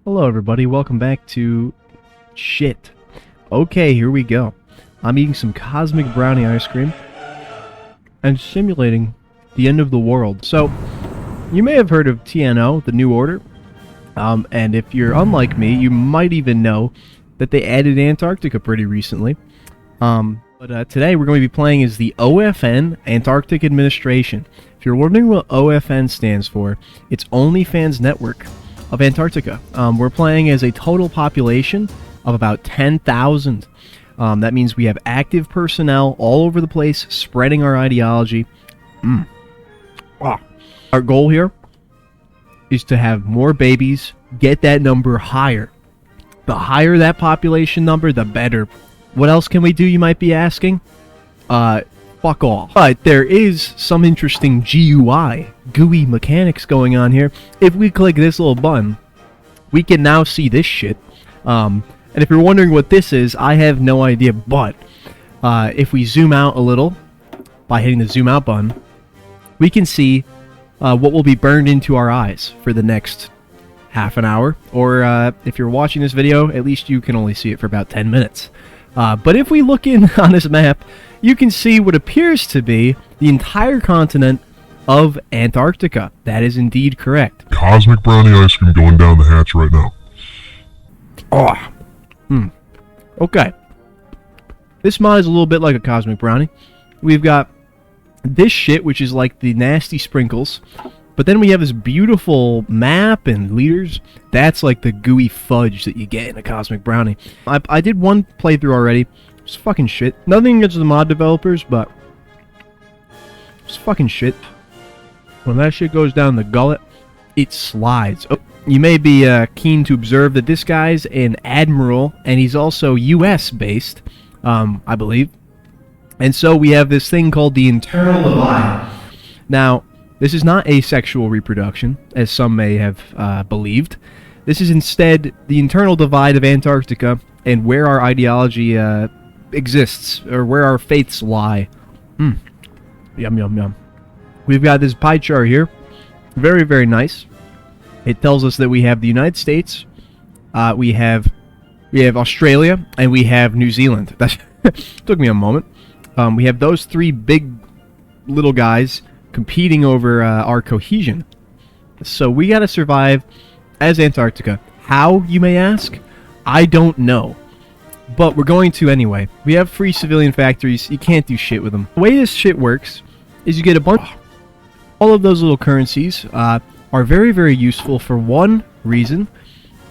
Hello everybody, welcome back to shit. Okay, here we go. I'm eating some cosmic brownie ice cream and simulating the end of the world. So, you may have heard of TNO, the New Order, and if you're unlike me, you might even know that they added Antarctica pretty recently. But today we're going to be playing as the OFN, Antarctic Administration. If you're wondering what OFN stands for, it's OnlyFans Network of Antarctica. We're playing as a total population of about 10,000. That means we have active personnel all over the place, spreading our ideology. Our goal here is to have more babies, get that number higher. The higher that population number, the better. What else can we do, you might be asking? Fuck off. But there is some interesting GUI mechanics going on here. If we click this little button, we can now see this shit. And if you're wondering what this is, I have no idea. But if we zoom out a little by hitting the zoom out button, we can see what will be burned into our eyes for the next half an hour. Or if you're watching this video, at least you can only see it for about 10 minutes. But if we look in on this map, you can see what appears to be the entire continent of Antarctica. That is indeed correct. Cosmic brownie ice cream going down the hatch right now. Okay. This mod is a little bit like a cosmic brownie. We've got this shit, which is like the nasty sprinkles. But then we have this beautiful map and leaders. That's like the gooey fudge that you get in a cosmic brownie. I did one playthrough already. It's fucking shit. Nothing against the mod developers, but it's fucking shit. When that shit goes down the gullet, it slides. Oh, you may be keen to observe that this guy's an admiral, and he's also U.S. based, I believe. And so we have this thing called the internal divide. Now, this is not asexual reproduction, as some may have believed. This is instead the internal divide of Antarctica and where our ideology exists, or where our faiths lie. Yum, yum, yum. We've got this pie chart here. Very, very nice. It tells us that we have the United States, we have Australia, and we have New Zealand. That took me a moment. We have those three big little guys competing over our cohesion. So we gotta survive as Antarctica. How, you may ask? I don't know. But we're going to anyway. We have free civilian factories. You can't do shit with them. The way this shit works is you get a bunch... All of those little currencies are very, very useful for one reason.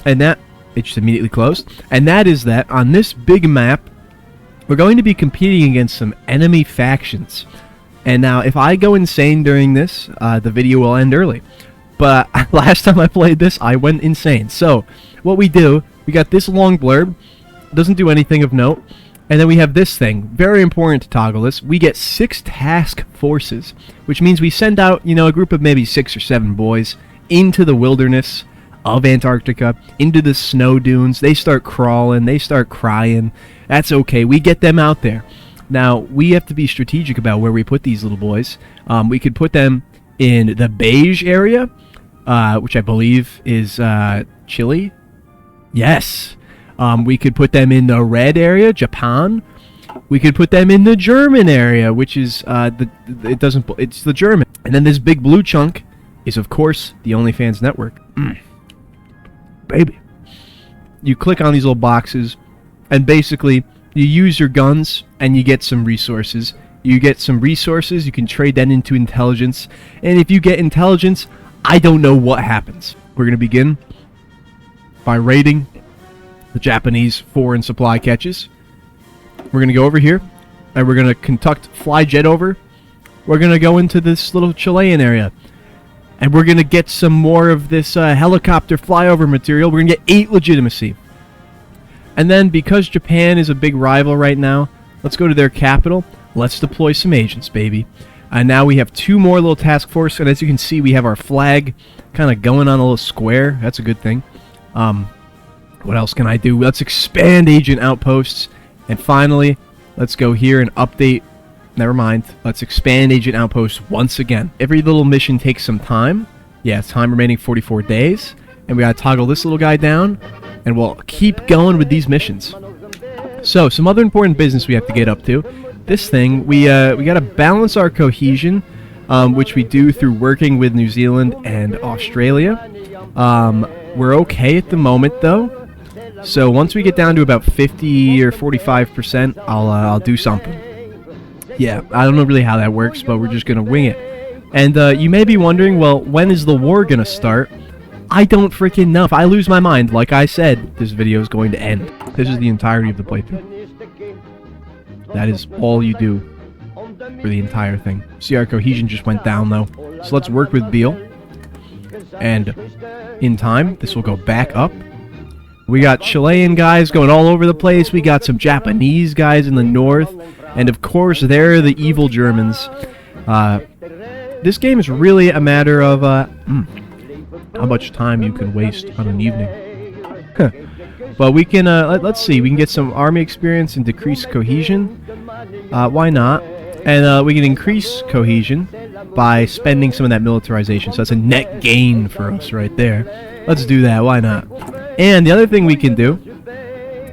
And that... It just immediately closed. And that is that on this big map, we're going to be competing against some enemy factions. And now, if I go insane during this, the video will end early. But last time I played this, I went insane. So, what we do, we got this long blurb. Doesn't do anything of note. And then we have this thing. Very important to toggle this. We get 6 task forces, which means we send out, a group of maybe 6 or 7 boys into the wilderness of Antarctica, into the snow dunes. They start crawling. They start crying. That's okay. We get them out there. Now, we have to be strategic about where we put these little boys. We could put them in the beige area, which I believe is Chile. Yes. We could put them in the red area, Japan. We could put them in the German area, which is it's the German. And then this big blue chunk is, of course, the OnlyFans network. Baby. You click on these little boxes, and basically you use your guns, and you get some resources. You get some resources, you can trade that into intelligence. And if you get intelligence, I don't know what happens. We're going to begin by raiding the Japanese foreign supply catches. We're going to go over here, and we're going to conduct flyjet over. We're going to go into this little Chilean area, and we're going to get some more of this helicopter flyover material. We're going to get 8 legitimacy. And then, because Japan is a big rival right now, let's go to their capital. Let's deploy some agents, baby. And now we have 2 more little task force, and as you can see, we have our flag kind of going on a little square. That's a good thing. What else can I do? Let's expand agent outposts. And finally, let's go here and update. Never mind. Let's expand agent outposts once again. Every little mission takes some time. Yeah, time remaining 44 days. And we gotta toggle this little guy down, and we'll keep going with these missions. So, some other important business we have to get up to. This thing, we gotta balance our cohesion, which we do through working with New Zealand and Australia. We're okay at the moment, though. So once we get down to about 50 or 45%, I'll do something. Yeah, I don't know really how that works, but we're just gonna wing it. And you may be wondering, well, when is the war gonna start? I don't freaking know. If I lose my mind, like I said, this video is going to end. This is the entirety of the playthrough. That is all you do for the entire thing. See, our cohesion just went down, though. So let's work with Beale. And in time, this will go back up. We got Chilean guys going all over the place. We got some Japanese guys in the north. And of course, they're the evil Germans. This game is really a matter of how much time you can waste on an evening. But we can, let's see, we can get some army experience and decrease cohesion. Why not? And we can increase cohesion by spending some of that militarization. So that's a net gain for us right there. Let's do that, why not? And the other thing we can do,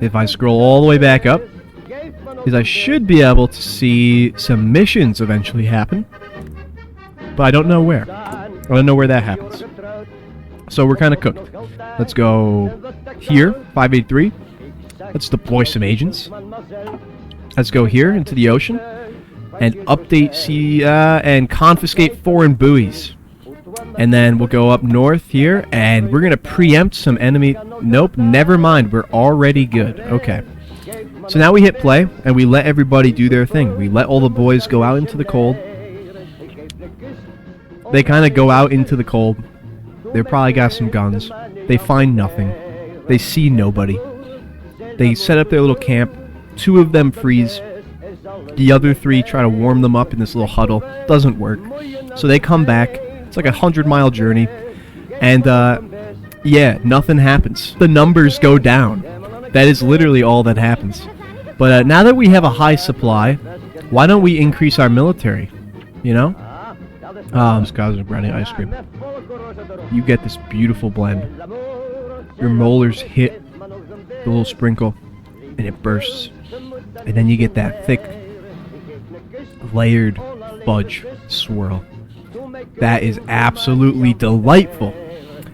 if I scroll all the way back up, is I should be able to see some missions eventually happen. But I don't know where. I don't know where that happens. So we're kind of cooked. Let's go here, 583. Let's deploy some agents. Let's go here into the ocean and update and confiscate foreign buoys. And then we'll go up north here, and we're going to preempt some enemy... Nope, never mind. We're already good. Okay. So now we hit play, and we let everybody do their thing. We let all the boys go out into the cold. They kind of go out into the cold. They probably got some guns. They find nothing. They see nobody. They set up their little camp. 2 of them freeze. The other 3 try to warm them up in this little huddle. Doesn't work. So they come back. It's like a 100-mile journey. And, yeah, nothing happens. The numbers go down. That is literally all that happens. But now that we have a high supply, why don't we increase our military? You know? This guy's brownie ice cream. You get this beautiful blend. Your molars hit the little sprinkle, and it bursts. And then you get that thick, layered fudge swirl. That is absolutely delightful.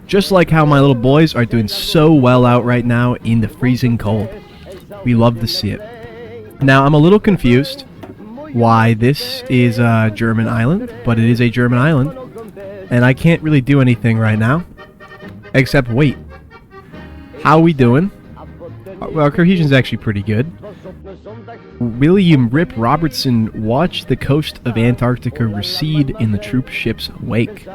Just like how my little boys are doing so well out right now in the freezing cold. We love to see it. Now, I'm a little confused why this is a German island, but it is a German island. And I can't really do anything right now, except wait. How are we doing? Well, our cohesion's actually pretty good. William Rip Robertson watched the coast of Antarctica recede in the troop ship's wake.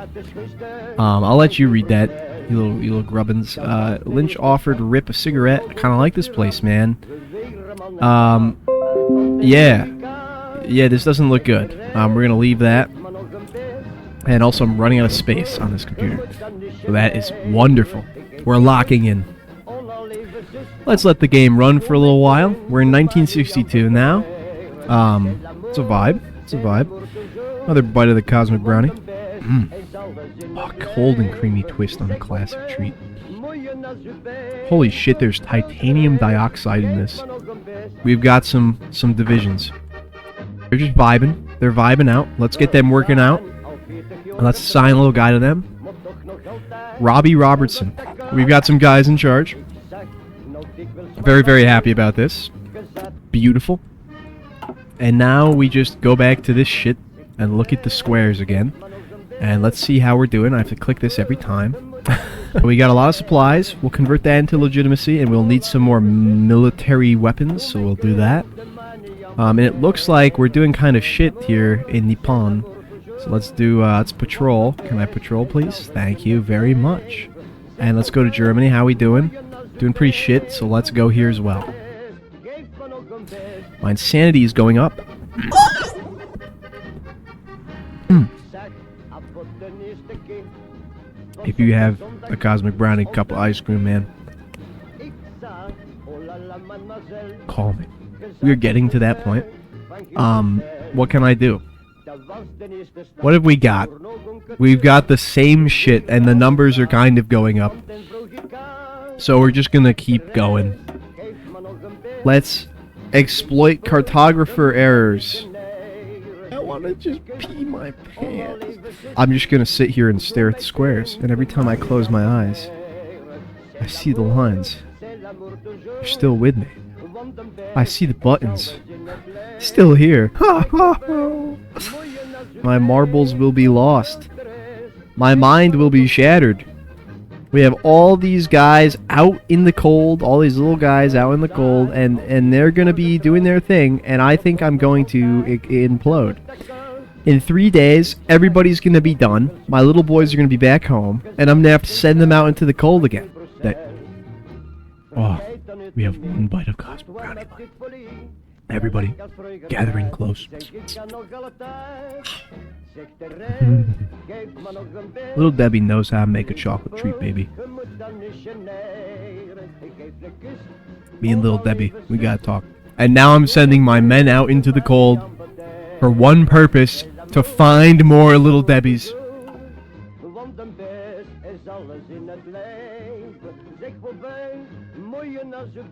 I'll let you read that, you little grubbins. Lynch offered Rip a cigarette. I kind of like this place, man. Yeah, this doesn't look good. We're going to leave that. And also, I'm running out of space on this computer. So that is wonderful. We're locking in. Let's let the game run for a little while. We're in 1962 now. It's a vibe. It's a vibe. Another bite of the cosmic brownie. Oh, cold and creamy twist on a classic treat. Holy shit, there's titanium dioxide in this. We've got some divisions. They're just vibing. They're vibing out. Let's get them working out. Let's assign a little guy to them. Robbie Robertson. We've got some guys in charge. Very, very happy about this. Beautiful. And now we just go back to this shit and look at the squares again. And let's see how we're doing. I have to click this every time. We got a lot of supplies. We'll convert that into legitimacy, and we'll need some more military weapons, so we'll do that. And it looks like we're doing kind of shit here in Nippon. So let's do, let's patrol. Can I patrol, please? Thank you very much. And let's go to Germany. How we doing? Doing pretty shit, so let's go here as well. My insanity is going up. If you have a cosmic brownie, cup of ice cream, man, call me. We're getting to that point. What can I do? What have we got? We've got the same shit, and the numbers are kind of going up. So we're just gonna keep going. Let's exploit cartographer errors. I wanna just pee my pants. I'm just gonna sit here and stare at the squares, and every time I close my eyes, I see the lines. They're still with me. I see the buttons. Still here. My marbles will be lost. My mind will be shattered. We have all these guys out in the cold, all these little guys out in the cold, and they're going to be doing their thing, and I think I'm going to implode. In 3 days, everybody's going to be done. My little boys are going to be back home, and I'm going to have to send them out into the cold again. Oh, we have one bite of cosmic brownie left. Everybody, gathering close. Little Debbie knows how to make a chocolate treat, baby. Me and Little Debbie, we gotta talk. And now I'm sending my men out into the cold for one purpose, to find more Little Debbies. Zeg voorbij, mooie als een